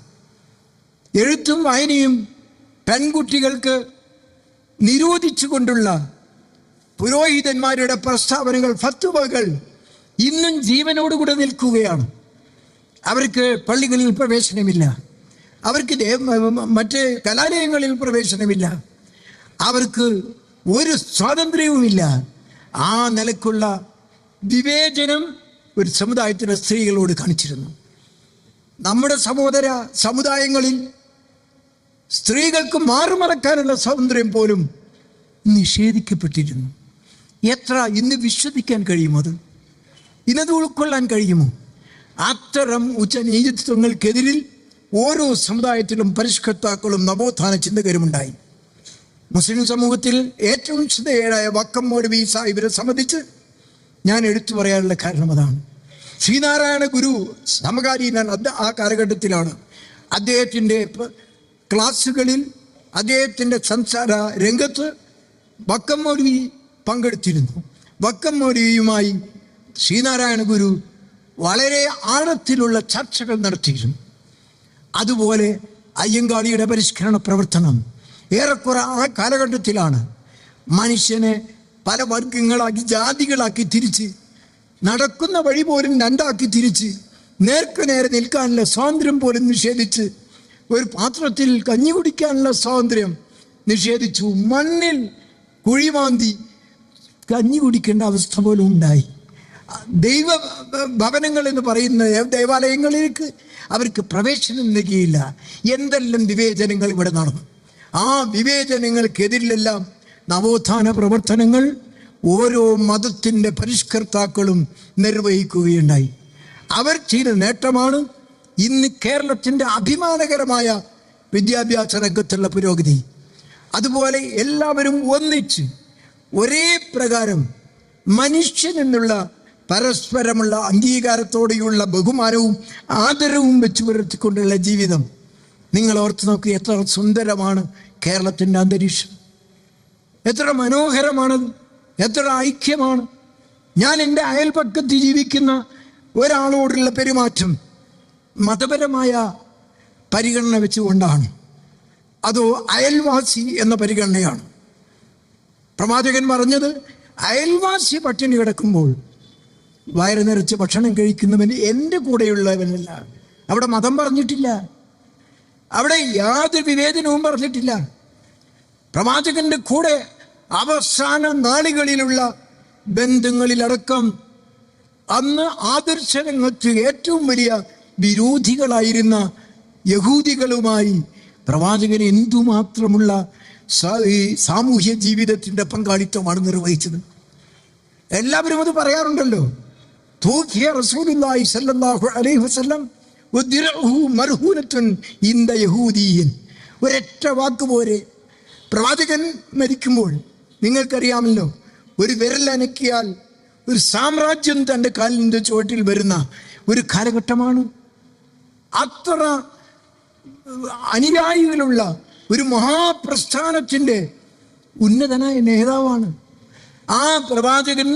എഴുത്തും വായനയും പെൺകുട്ടികൾക്ക് നിരോധിച്ചുകൊണ്ടുള്ള പുരോഹിതന്മാരുടെ പ്രസ്താവനകൾ, ഫത്വകൾ ഇന്നും ജീവനോടുകൂടെ നിൽക്കുകയാണ്. അവർക്ക് പള്ളികളിൽ പ്രവേശനമില്ല, അവർക്ക് മറ്റ് കലാലയങ്ങളിൽ പ്രവേശനമില്ല, അവർക്ക് ഒരു സ്വാതന്ത്ര്യവുമില്ല. ആ നിലക്കുള്ള വിവേചനം ഒരു സമുദായത്തിലെ സ്ത്രീകളോട് കാണിച്ചിരുന്നു. നമ്മുടെ സഹോദര സമുദായങ്ങളിൽ സ്ത്രീകൾക്ക് മാറുമറക്കാനുള്ള സ്വാതന്ത്ര്യം പോലും നിഷേധിക്കപ്പെട്ടിരുന്നു. എത്ര ഇന്ന് വിശ്വസിക്കാൻ കഴിയുമോ? ഇന്നത് ഉൾക്കൊള്ളാൻ കഴിയുമോ? അത്തരം ഉച്ചനീചത്വങ്ങൾക്കെതിരിൽ ഓരോ സമുദായത്തിലും പരിഷ്കർത്താക്കളും നവോത്ഥാന ചിന്തകരുമുണ്ടായി. മുസ്ലിം സമൂഹത്തിൽ ഏറ്റവും ശ്രദ്ധേയരായ വക്കം മൗലവി സാഹിബിനെ സംബന്ധിച്ച് ഞാൻ എടുത്തു പറയാനുള്ള കാരണം അതാണ്. ശ്രീനാരായണ ഗുരു സമകാലീന ആ കാലഘട്ടത്തിലാണ് അദ്ദേഹത്തിൻ്റെ ക്ലാസ്സുകളിൽ അദ്ദേഹത്തിൻ്റെ സംസാര രംഗത്ത് വക്കം മൗലവി പങ്കെടുത്തിരുന്നു. വക്കം മൗലവിയുമായി ശ്രീനാരായണ ഗുരു വളരെ ആഴത്തിലുള്ള ചർച്ചകൾ നടത്തിയിരുന്നു. അതുപോലെ അയ്യങ്കാളിയുടെ പരിഷ്കരണ പ്രവർത്തനം ഏറെക്കുറെ ആ കാലഘട്ടത്തിലാണ് മനുഷ്യനെ പല വർഗങ്ങളാക്കി, ജാതികളാക്കി തിരിച്ച്, നടക്കുന്ന വഴി പോലും രണ്ടാക്കി തിരിച്ച്, നേർക്ക് നേരെ നിൽക്കാനുള്ള സ്വാതന്ത്ര്യം പോലും നിഷേധിച്ച്, ഒരു പാത്രത്തിൽ കഞ്ഞി കുടിക്കാനുള്ള സ്വാതന്ത്ര്യം നിഷേധിച്ചു. മണ്ണിൽ കുഴിമാന്തി കഞ്ഞി കുടിക്കേണ്ട അവസ്ഥ പോലും ഉണ്ടായി. ദൈവ ഭവനങ്ങൾ എന്ന് പറയുന്ന ദേവാലയങ്ങളിലേക്ക് അവർക്ക് പ്രവേശനം നൽകിയില്ല. എന്തെല്ലാം വിവേചനങ്ങൾ ഇവിടെ നടന്നു. ആ വിവേചനങ്ങൾക്കെതിരിലെല്ലാം നവോത്ഥാന പ്രവർത്തനങ്ങൾ ഓരോ മതത്തിൻ്റെ പരിഷ്കർത്താക്കളും നിർവഹിക്കുകയുണ്ടായി. അവർ ചെയ്ത നേട്ടമാണ് ഇന്ന് കേരളത്തിൻ്റെ അഭിമാനകരമായ വിദ്യാഭ്യാസ രംഗത്തുള്ള പുരോഗതി. അതുപോലെ എല്ലാവരും ഒന്നിച്ച് ഒരേ പ്രകാരം മനുഷ്യനെന്നുള്ള പരസ്പരമുള്ള അംഗീകാരത്തോടെയുള്ള ബഹുമാനവും ആദരവും വെച്ച് പുലർത്തിക്കൊണ്ടുള്ള ജീവിതം. നിങ്ങൾ ഓർത്ത് നോക്കുക, എത്ര സുന്ദരമാണ് കേരളത്തിൻ്റെ അന്തരീക്ഷം, എത്ര മനോഹരമാണത്, എത്ര ഐക്യമാണ്. ഞാൻ എൻ്റെ അയൽപക്കത്ത് ജീവിക്കുന്ന ഒരാളോടുള്ള പെരുമാറ്റം മതപരമായ പരിഗണന വെച്ചുകൊണ്ടാണ്, അതോ അയൽവാസി എന്ന പരിഗണനയാണ്? പ്രവാചകൻ പറഞ്ഞത്, അയൽവാസി പട്ടിണി കിടക്കുമ്പോൾ വയറ് നിറച്ച് ഭക്ഷണം കഴിക്കുന്നവൻ എൻ്റെ കൂടെയുള്ളവനല്ല. അവിടെ മതം പറഞ്ഞിട്ടില്ല, അവിടെ യാതൊരു വിവേചനവും പറഞ്ഞിട്ടില്ല. പ്രവാചകന്റെ കൂടെ അവസാന നാളുകളിലുള്ള ബന്ധങ്ങളിലടക്കം അന്ന് ആദർശരംഗത്ത് ഏറ്റവും വലിയ വിരോധികളായിരുന്ന യഹൂദികളുമായി പ്രവാചകൻ എന്തുമാത്രമുള്ള സാമൂഹ്യ ജീവിതത്തിൻ്റെ പങ്കാളിത്തമാണ് നിർവഹിച്ചത്. എല്ലാവരും അത് പറയാറുണ്ടല്ലോ. തൂഫിയ റസൂലുള്ളാഹി സ്വല്ലല്ലാഹു അലൈഹി വസല്ലം വദിറഹു മർഹൂനത്തുൻ ഇൻദ യഹൂദിയൻ. ഒരൊറ്റ വാക്ക് പോരെ. പ്രവാചകൻ മരിക്കുമ്പോൾ നിങ്ങൾക്കറിയാമല്ലോ, ഒരു വിരലനക്കിയാൽ ഒരു സാമ്രാജ്യം തൻ്റെ കാലിൻ്റെ ചുവട്ടിൽ വരുന്ന ഒരു കാലഘട്ടമാണ്. അത്ര അനുയായികളുള്ള ഒരു മഹാപ്രസ്ഥാനത്തിൻ്റെ ഉന്നതനായ നേതാവാണ്. ആ പ്രവാചകൻ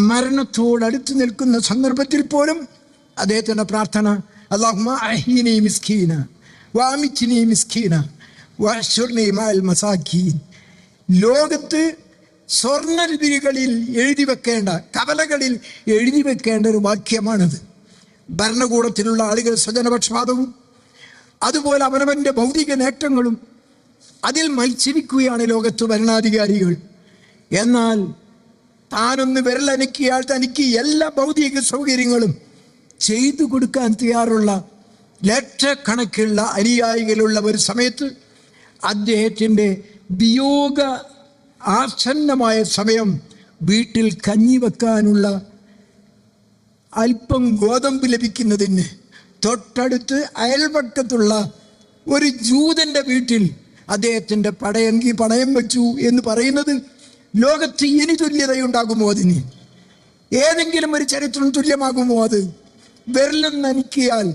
മരണത്തോടടുത്ത് നിൽക്കുന്ന സന്ദർഭത്തിൽ പോലും അദ്ദേഹത്തിൻ്റെ പ്രാർത്ഥന, അല്ലാഹുമ്മ അഹ്യിനി മിസ്കീന വഅമിത്നി മിസ്കീന വഅഹ്ശുർനി മഅൽ മസാകീൻ. ലോകത്ത് സ്വർണ്ണലിപികളിൽ എഴുതി വെക്കേണ്ട, കവലകളിൽ എഴുതി വെക്കേണ്ട ഒരു വാക്യമാണിത്. ഭരണകൂടത്തിലുള്ള ആളുകൾ സ്വജനപക്ഷപാതവും അതുപോലെ അവനവൻ്റെ ഭൗതിക നേട്ടങ്ങളും അതിൽ മത്സരിക്കുകയാണ് ലോകത്ത് ഭരണാധികാരികൾ. എന്നാൽ താനൊന്ന് വിരലനക്കിയാൽ തനിക്ക് എല്ലാ ഭൗതിക സൗകര്യങ്ങളും ചെയ്തു കൊടുക്കാൻ തയ്യാറുള്ള ലക്ഷക്കണക്കിനുള്ള അനുയായികളുള്ള ഒരു സമയത്ത് അദ്ദേഹത്തിൻ്റെ വിയോഗ ആസന്നമായ സമയം വീട്ടിൽ കഞ്ഞി വെക്കാനുള്ള അല്പം ഗോതമ്പ് ലഭിക്കുന്നതിന് തൊട്ടടുത്ത് അയൽപക്കത്തുള്ള ഒരു ജൂതൻ്റെ വീട്ടിൽ അദ്ദേഹത്തിൻ്റെ പണയം വെച്ചു എന്ന് പറയുന്നത് ലോകത്ത് ഇനി തുല്യതയുണ്ടാകുമോ? അതിന് ഏതെങ്കിലും ഒരു ചരിത്രം തുല്യമാകുമോ? അത് വിരലും നനയ്ക്കിയാൽ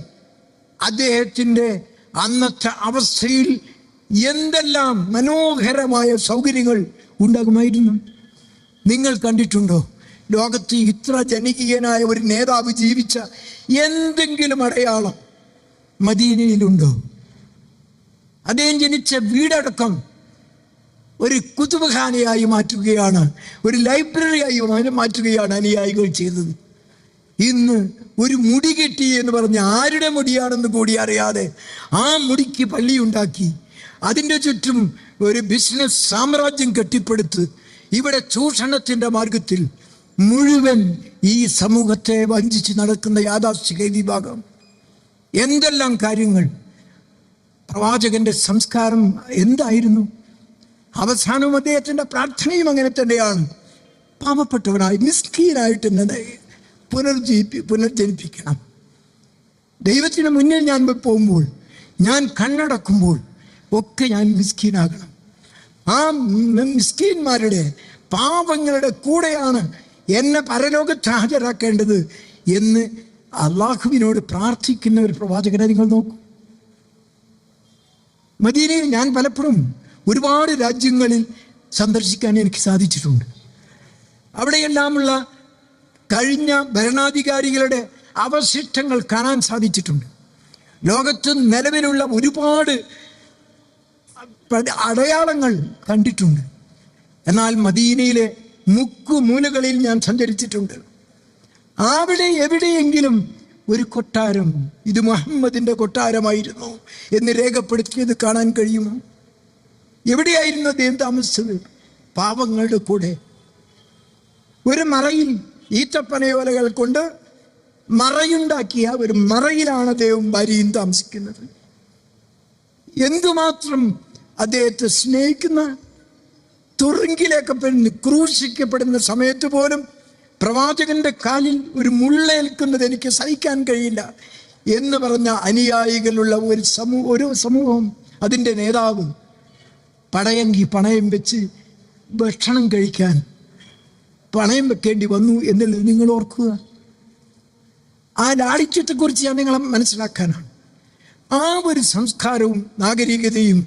അദ്ദേഹത്തിൻ്റെ അന്നത്തെ അവസ്ഥയിൽ എന്തെല്ലാം മനോഹരമായ സൗകര്യങ്ങൾ ഉണ്ടാകുമായിരുന്നു. നിങ്ങൾ കണ്ടിട്ടുണ്ടോ ലോകത്ത് ഇത്ര ജനകീയനായ ഒരു നേതാവ് ജീവിച്ച എന്തെങ്കിലും അടയാളം മദീനയിലുണ്ടോ? അദ്ദേഹം ജനിച്ച വീടടക്കം ഒരു കുതുബഖാനയായി മാറ്റുകയാണ്, ഒരു ലൈബ്രറിയായി മാറ്റുകയാണ് അനുയായികൾ ചെയ്തത്. ഇന്ന് ഒരു മുടി കെട്ടി എന്ന് പറഞ്ഞ് ആരുടെ മുടിയാണെന്ന് കൂടി അറിയാതെ ആ മുടിക്ക് പള്ളിയുണ്ടാക്കി അതിൻ്റെ ചുറ്റും ഒരു ബിസിനസ് സാമ്രാജ്യം കെട്ടിപ്പടുത്ത് ഇവിടെ ചൂഷണത്തിൻ്റെ മാർഗത്തിൽ മുഴുവൻ ഈ സമൂഹത്തെ വഞ്ചിച്ച് നടക്കുന്ന യാഥാസ്ഥിക വിഭാഗം. എന്തെല്ലാം കാര്യങ്ങൾ! പ്രവാചകന്റെ സംസ്കാരം എന്തായിരുന്നു? അവസാനവും അദ്ദേഹത്തിൻ്റെ പ്രാർത്ഥനയും അങ്ങനെ തന്നെയാണ്. പാവപ്പെട്ടവനായി മിസ്കീനായിട്ട് എന്നെ പുനർജനിപ്പിക്കണം. ദൈവത്തിന് മുന്നിൽ ഞാൻ പോകുമ്പോൾ, ഞാൻ കണ്ണടക്കുമ്പോൾ ഒക്കെ ഞാൻ മിസ്കീനാകണം. ആ മിസ്കീന്മാരുടെ പാപങ്ങളുടെ കൂടെയാണ് എന്നെ പരലോകത്ത് ഹാജരാക്കേണ്ടത് എന്ന് അള്ളാഹുവിനോട് പ്രാർത്ഥിക്കുന്ന ഒരു പ്രവാചകനെ നിങ്ങൾ നോക്കൂ. മദീനയിൽ ഞാൻ പലപ്പോഴും ഒരുപാട് രാജ്യങ്ങളിൽ സന്ദർശിക്കാൻ എനിക്ക് സാധിച്ചിട്ടുണ്ട്. അവിടെയെല്ലാമുള്ള കഴിഞ്ഞ ഭരണാധികാരികളുടെ അവശിഷ്ടങ്ങൾ കാണാൻ സാധിച്ചിട്ടുണ്ട്. ലോകത്ത് നിലവിലുള്ള ഒരുപാട് അടയാളങ്ങൾ കണ്ടിട്ടുണ്ട്. എന്നാൽ മദീനയിലെ മുക്കുമൂലകളിൽ ഞാൻ സഞ്ചരിച്ചിട്ടുണ്ട്. അവിടെ എവിടെയെങ്കിലും ഒരു കൊട്ടാരം ഇത് മുഹമ്മദിൻ്റെ കൊട്ടാരമായിരുന്നു എന്ന് രേഖപ്പെടുത്തിയത് കാണാൻ കഴിയുമോ? എവിടെയായിരുന്നു അദ്ദേഹം താമസിച്ചത്? പാവങ്ങളുടെ കൂടെ ഒരു മറയിൽ ഈത്തപ്പനയോലകൾ കൊണ്ട് മറയുണ്ടാക്കിയ ഒരു മറയിലാണ് അദ്ദേഹവും ഭാര്യയും താമസിക്കുന്നത്. എന്തുമാത്രം അദ്ദേഹത്തെ സ്നേഹിക്കുന്ന, തുറുങ്കിലേക്കപ്പെടുന്ന ക്രൂശിക്കപ്പെടുന്ന സമയത്ത് പോലും പ്രവാചകന്റെ കാലിൽ ഒരു മുള്ളേൽക്കുന്നത് എനിക്ക് സഹിക്കാൻ കഴിയില്ല എന്ന് പറഞ്ഞ അനുയായികളുള്ള ഒരു സമൂഹം, അതിൻ്റെ നേതാവ് പണയം വെച്ച് ഭക്ഷണം കഴിക്കാൻ പണയം വെക്കേണ്ടി വന്നു എന്നുള്ളത് നിങ്ങൾ ഓർക്കുക. ആ ലാളിത്യത്തെക്കുറിച്ച് ഞാൻ നിങ്ങളെ മനസ്സിലാക്കാനാണ്. ആ ഒരു സംസ്കാരവും നാഗരികതയും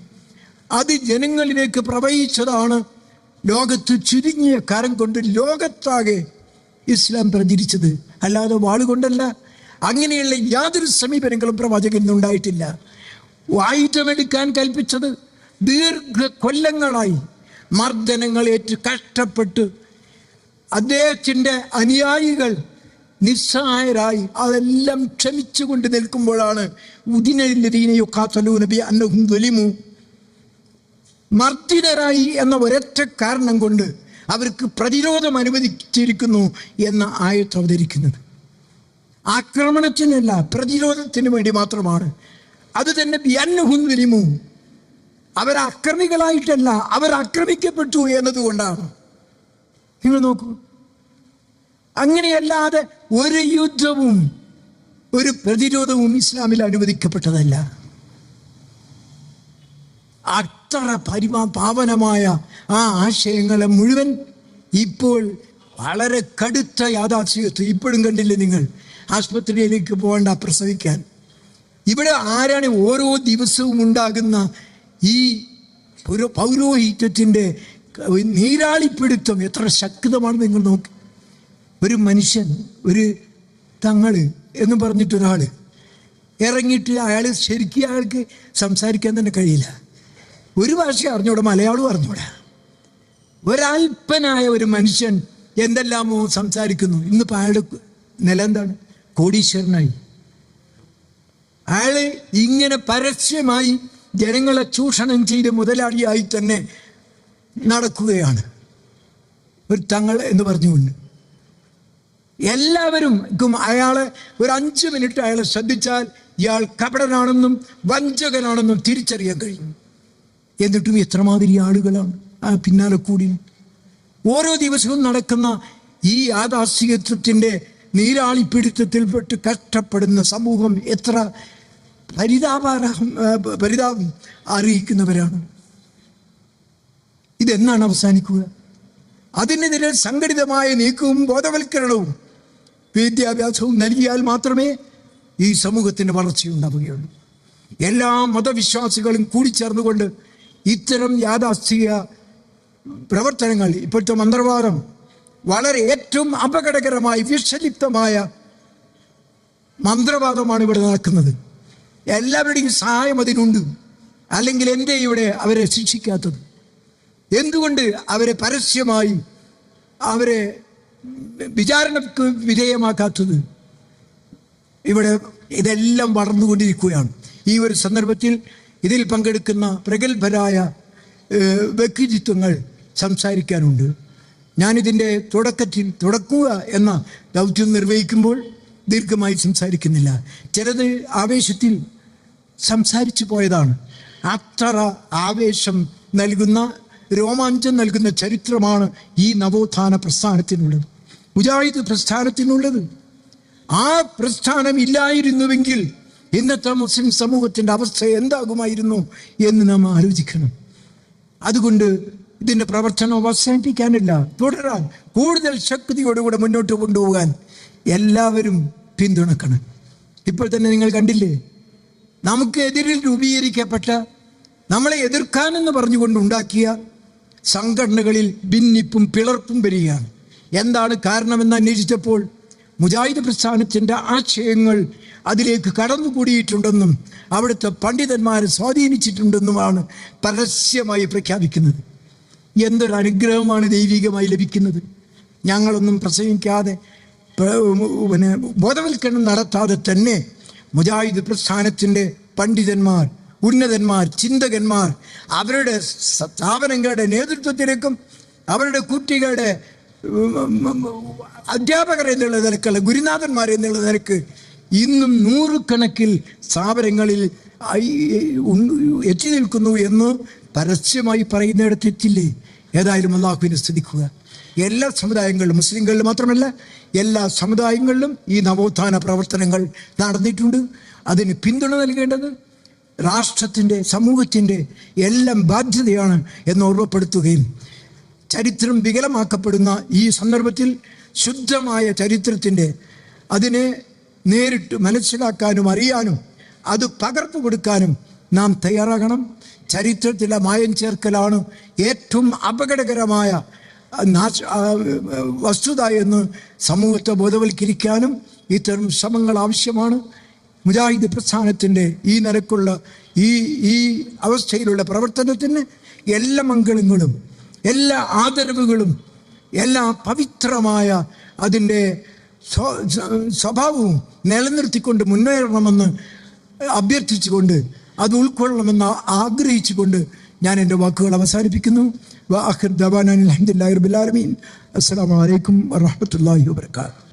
അത് ജനങ്ങളിലേക്ക് പ്രവഹിച്ചതാണ് ലോകത്ത് ചുരുങ്ങിയ കാലം കൊണ്ട് ലോകത്താകെ ഇസ്ലാം പ്രചരിച്ചത്. അല്ലാതെ വാളുകൊണ്ടല്ല. അങ്ങനെയുള്ള യാതൊരു സമീപനങ്ങളും പ്രവാചകന് ഉണ്ടായിട്ടില്ല. ആയുധമെടുക്കാൻ കൽപ്പിച്ചത് ദീർഘകൊല്ലങ്ങളായി മർദ്ദനങ്ങളേറ്റ് കഷ്ടപ്പെട്ട് അദ്ദേഹത്തിൻ്റെ അനുയായികൾ നിസ്സഹായരായി അതെല്ലാം ക്ഷമിച്ചുകൊണ്ട് നിൽക്കുമ്പോഴാണ് മർദ്ദിതരായി എന്ന ഒരൊറ്റ കാരണം കൊണ്ട് അവർക്ക് പ്രതിരോധം അനുവദിച്ചിരിക്കുന്നു എന്ന ആയത്ത് അവതരിക്കുന്നത്. ആക്രമണത്തിനല്ല, പ്രതിരോധത്തിന് വേണ്ടി മാത്രമാണ്. അത് തന്നെ ബിയന്നഹും, അവരക്രമികളായിട്ടല്ല, അവരാക്രമിക്കപ്പെട്ടു എന്നതുകൊണ്ടാണ്. നിങ്ങൾ നോക്കൂ, അങ്ങനെയല്ലാതെ ഒരു യുദ്ധവും ഒരു പ്രതിരോധവും ഇസ്ലാമിൽ അനുവദിക്കപ്പെട്ടതല്ല. അത്ര പാവനമായ ആ ആശയങ്ങളെ മുഴുവൻ ഇപ്പോൾ വളരെ കടുത്ത യാഥാർത്ഥ്യത്വം ഇപ്പോഴും കണ്ടില്ലേ നിങ്ങൾ? ആശുപത്രിയിലേക്ക് പോകേണ്ട പ്രസവിക്കാൻ. ഇവിടെ ആരാണ് ഓരോ ദിവസവും ഉണ്ടാകുന്ന ഈ പൗരോഹിത്യത്തിൻ്റെ നീരാളിപ്പിടുത്തം എത്ര ശക്തമാണ് നിങ്ങൾ നോക്കി. ഒരു മനുഷ്യൻ, ഒരു തങ്ങള് എന്ന് പറഞ്ഞിട്ടൊരാൾ ഇറങ്ങിയിട്ട് ശരിക്കും അയാൾക്ക് സംസാരിക്കാൻ തന്നെ കഴിയില്ല. ഒരു ഭാഷ അറിഞ്ഞൂടാ, മലയാളം അറിഞ്ഞൂടാ. ഒരൽപ്പനായ ഒരു മനുഷ്യൻ എന്തെല്ലാമോ സംസാരിക്കുന്നു. ഇന്നിപ്പോൾ അയാളുടെ നില എന്താണ്? കോടീശ്വരനായി. അയാള് ഇങ്ങനെ പരസ്യമായി ജനങ്ങളെ ചൂഷണം ചെയ്ത് മുതലാളിയായി തന്നെ നടക്കുകയാണ്. ഒരു തങ്ങൾ എന്ന് പറഞ്ഞുകൊണ്ട് എല്ലാവരും അയാളെ ഒരു 5 മിനിറ്റ് അയാളെ ശ്രദ്ധിച്ചാൽ ഇയാൾ കപടനാണെന്നും വഞ്ചകനാണെന്നും തിരിച്ചറിയാൻ കഴിയും. എന്നിട്ടും എത്രമാതിരി ആളുകളാണ് ആ പിന്നാലെ കൂടി. ഓരോ ദിവസവും നടക്കുന്ന ഈ യാഥാസ്ഥികത്വത്തിൻ്റെ നീരാളിപ്പിടുത്തത്തിൽപ്പെട്ട് കഷ്ടപ്പെടുന്ന സമൂഹം എത്ര പരിതാപം അറിയിക്കുന്നവരാണ്. ഇതെന്നാണ് അവസാനിക്കുക? അതിനെതിരെ സംഘടിതമായ നീക്കവും ബോധവൽക്കരണവും വിദ്യാഭ്യാസവും നൽകിയാൽ മാത്രമേ ഈ സമൂഹത്തിന് വളർച്ചയുണ്ടാവുകയുള്ളൂ. എല്ലാ മതവിശ്വാസികളും കൂടിച്ചേർന്നുകൊണ്ട് ഇത്തരം യാഥാസ്ഥിക പ്രവർത്തനങ്ങൾ, ഇപ്പോഴത്തെ മന്ത്രവാദം വളരെ ഏറ്റവും അപകടകരമായ വിഷലിപ്തമായ മന്ത്രവാദമാണ് ഇവിടെ നടക്കുന്നത്. എല്ലാവരുടെയും സഹായം അതിനുണ്ട്. അല്ലെങ്കിൽ എന്തേ ഇവിടെ അവരെ ശിക്ഷിക്കാത്തത്? എന്തുകൊണ്ട് അവരെ പരസ്യമായി അവരെ വിചാരണക്ക് വിധേയമാക്കാത്തത്? ഇവിടെ ഇതെല്ലാം വളർന്നുകൊണ്ടിരിക്കുകയാണ്. ഈ ഒരു സന്ദർഭത്തിൽ ഇതിൽ പങ്കെടുക്കുന്ന പ്രഗത്ഭരായ വ്യക്തിത്വങ്ങൾ സംസാരിക്കാനുണ്ട്. ഞാനിതിൻ്റെ തുടക്കുക എന്ന ദൗത്യം നിർവഹിക്കുമ്പോൾ ദീർഘമായി സംസാരിക്കുന്നില്ല. ചിലത് ആവേശത്തിൽ സംസാരിച്ചു പോയതാണ്. അത്ര ആവേശം നൽകുന്ന, രോമാഞ്ചം നൽകുന്ന ചരിത്രമാണ് ഈ നവോത്ഥാന പ്രസ്ഥാനത്തിനുള്ളത്, മുജാഹിദ് പ്രസ്ഥാനത്തിനുള്ളത്. ആ പ്രസ്ഥാനം ഇല്ലായിരുന്നുവെങ്കിൽ ഇന്നത്തെ മുസ്ലിം സമൂഹത്തിൻ്റെ അവസ്ഥ എന്താകുമായിരുന്നു എന്ന് നാം ആലോചിക്കണം. അതുകൊണ്ട് ഇതിൻ്റെ പ്രവർത്തനം അവസാനിപ്പിക്കാനില്ല, തുടരാൻ, കൂടുതൽ ശക്തിയോടുകൂടെ മുന്നോട്ട് കൊണ്ടുപോകാൻ എല്ലാവരും പിന്തുണക്കണം. ഇപ്പോൾ തന്നെ നിങ്ങൾ കണ്ടില്ലേ, നമുക്ക് എതിരിൽ രൂപീകരിക്കപ്പെട്ട നമ്മളെ എതിർക്കാനെന്ന് പറഞ്ഞുകൊണ്ടുണ്ടാക്കിയ സംഘടനകളിൽ ഭിന്നിപ്പും പിളർപ്പും വരികയാണ്. എന്താണ് കാരണമെന്ന് അന്വേഷിച്ചപ്പോൾ മുജാഹിദ് പ്രസ്ഥാനത്തിൻ്റെ ആശയങ്ങൾ അതിലേക്ക് കടന്നുകൂടിയിട്ടുണ്ടെന്നും അവിടുത്തെ പണ്ഡിതന്മാരെ സ്വാധീനിച്ചിട്ടുണ്ടെന്നുമാണ് പരസ്യമായി പ്രഖ്യാപിക്കുന്നത്. എന്തൊരു അനുഗ്രഹമാണ് ദൈവികമായി ലഭിക്കുന്നത്. ഞങ്ങളൊന്നും പ്രസംഗിക്കാതെ ബോധവൽക്കരണം നടത്താതെ തന്നെ മുജാഹിദ് പ്രസ്ഥാനത്തിൻ്റെ പണ്ഡിതന്മാർ, ഉന്നതന്മാർ, ചിന്തകന്മാർ അവരുടെ സ്ഥാപനങ്ങളുടെ നേതൃത്വത്തിലേക്കും അവരുടെ കുട്ടികളുടെ അധ്യാപകർ എന്നുള്ള നിലക്കുള്ള ഗുരുനാഥന്മാർ എന്നുള്ള നിലക്ക് ഇന്നും നൂറുകണക്കിൽ സ്ഥാപനങ്ങളിൽ എത്തി നിൽക്കുന്നു എന്ന് പരസ്യമായി പറയുന്നിടത്തെത്തില്ലേ? ഏതായാലും അല്ലാഹുവിനെ സ്തുതിക്കുക. എല്ലാ സമുദായങ്ങളിലും, മുസ്ലിങ്ങളിൽ മാത്രമല്ല എല്ലാ സമുദായങ്ങളിലും ഈ നവോത്ഥാന പ്രവർത്തനങ്ങൾ നടന്നിട്ടുണ്ട്. അതിന് പിന്തുണ നൽകേണ്ടത് രാഷ്ട്രത്തിൻ്റെ, സമൂഹത്തിൻ്റെ എല്ലാം ബാധ്യതയാണ് എന്ന് ഓർമ്മപ്പെടുത്തുകയും ചരിത്രം വികലമാക്കപ്പെടുന്ന ഈ സന്ദർഭത്തിൽ ശുദ്ധമായ ചരിത്രത്തിൻ്റെ അതിനെ നേരിട്ട് മനസ്സിലാക്കാനും അറിയാനും അത് പകർന്നു കൊടുക്കാനും നാം തയ്യാറാകണം. ചരിത്രത്തിലെ മായം ചേർക്കലാണ് ഏറ്റവും അപകടകരമായ വസ്തുത എന്ന് സമൂഹത്തെ ബോധവൽക്കരിക്കാനും ഇത്തരം ശ്രമങ്ങൾ ആവശ്യമാണ്. മുജാഹിദ് പ്രസ്ഥാനത്തിൻ്റെ ഈ നിലക്കുള്ള ഈ അവസ്ഥയിലുള്ള പ്രവർത്തനത്തിന് എല്ലാ മംഗളങ്ങളും എല്ലാ ആദരവുകളും എല്ലാ പവിത്രമായ അതിൻ്റെ സ്വഭാവവും നിലനിർത്തിക്കൊണ്ട് മുന്നേറണമെന്ന് അഭ്യർത്ഥിച്ചുകൊണ്ട് അത് ഉൾക്കൊള്ളണമെന്ന് ആഗ്രഹിച്ചുകൊണ്ട് ഞാൻ എൻ്റെ വാക്കുകൾ അവസാനിപ്പിക്കുന്നു. വആഖിർ ദഅവാനാ അൽഹംദുലില്ലാഹി റബ്ബിൽ ആലമീൻ. അസ്സലാമു അലൈക്കും വറഹ്മത്തുള്ളാഹി വബറകാതുഹു.